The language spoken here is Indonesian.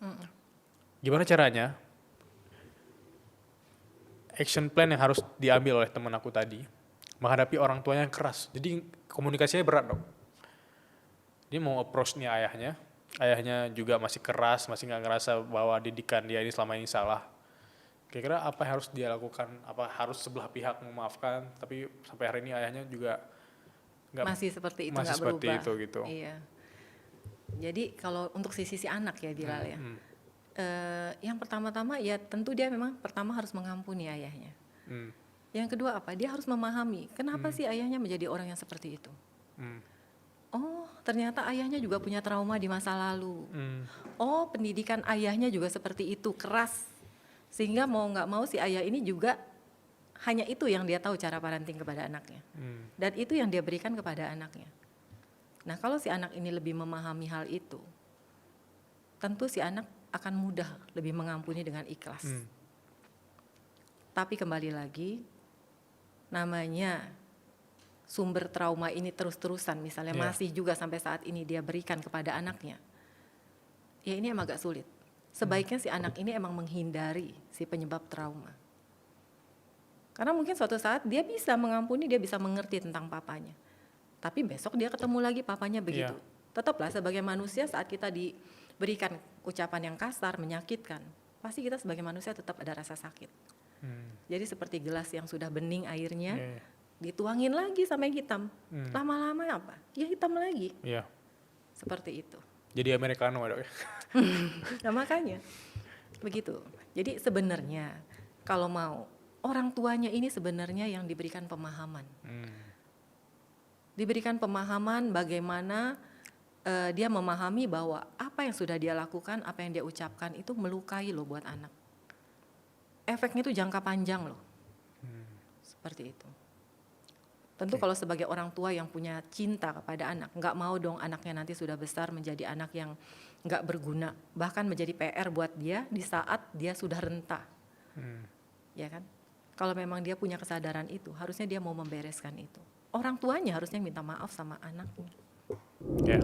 Mm. Gimana caranya? Action plan yang harus diambil oleh teman aku tadi menghadapi orang tuanya yang keras. Jadi komunikasinya berat dong. Dia mau approach nih ayahnya. Ayahnya juga masih keras, masih nggak ngerasa bahwa didikan dia ini selama ini salah. Kira-kira apa yang harus dia lakukan? Apa harus sebelah pihak memaafkan? Tapi sampai hari ini ayahnya juga nggak Masih seperti itu, masih nggak seperti berubah. itu gitu. Iya. Jadi kalau untuk sisi anak ya Bilal ya, Hmm, yang pertama-tama ya tentu dia memang pertama harus mengampuni ayahnya. hmm, Yang kedua apa? Dia harus memahami kenapa hmm, sih ayahnya menjadi orang yang seperti itu. hmm, Oh, ternyata ayahnya juga punya trauma di masa lalu. hmm, Oh, pendidikan ayahnya juga seperti itu, keras. Sehingga mau nggak mau si ayah ini juga hanya itu yang dia tahu cara parenting kepada anaknya. hmm. Dan itu yang dia berikan kepada anaknya. Nah, kalau si anak ini lebih memahami hal itu, tentu si anak akan mudah lebih mengampuni dengan ikhlas. Hmm. Tapi kembali lagi, namanya sumber trauma ini terus-terusan, misalnya Yeah. masih juga sampai saat ini dia berikan kepada anaknya, ya ini emang agak sulit. Sebaiknya si anak ini emang menghindari si penyebab trauma. Karena mungkin suatu saat dia bisa mengampuni, dia bisa mengerti tentang papanya. Tapi besok dia ketemu lagi papanya begitu. Iya. Tetaplah sebagai manusia saat kita diberikan ucapan yang kasar, menyakitkan, pasti kita sebagai manusia tetap ada rasa sakit. Jadi seperti gelas yang sudah bening airnya, Yeah. dituangin lagi sampai hitam. Lama-lama apa? Ya hitam lagi. Iya. Seperti itu. Jadi Americano dok ya. Nah makanya begitu. Jadi sebenarnya kalau mau, orang tuanya ini sebenarnya yang diberikan pemahaman. Diberikan pemahaman bagaimana dia memahami bahwa apa yang sudah dia lakukan, apa yang dia ucapkan itu melukai loh buat anak. Efeknya itu jangka panjang loh. Seperti itu. Tentu kalau sebagai orang tua yang punya cinta kepada anak, nggak mau dong anaknya nanti sudah besar menjadi anak yang nggak berguna, bahkan menjadi PR buat dia di saat dia sudah renta, ya kan? Kalau memang dia punya kesadaran itu, harusnya dia mau membereskan itu. Orang tuanya harusnya minta maaf sama anaknya. Ya.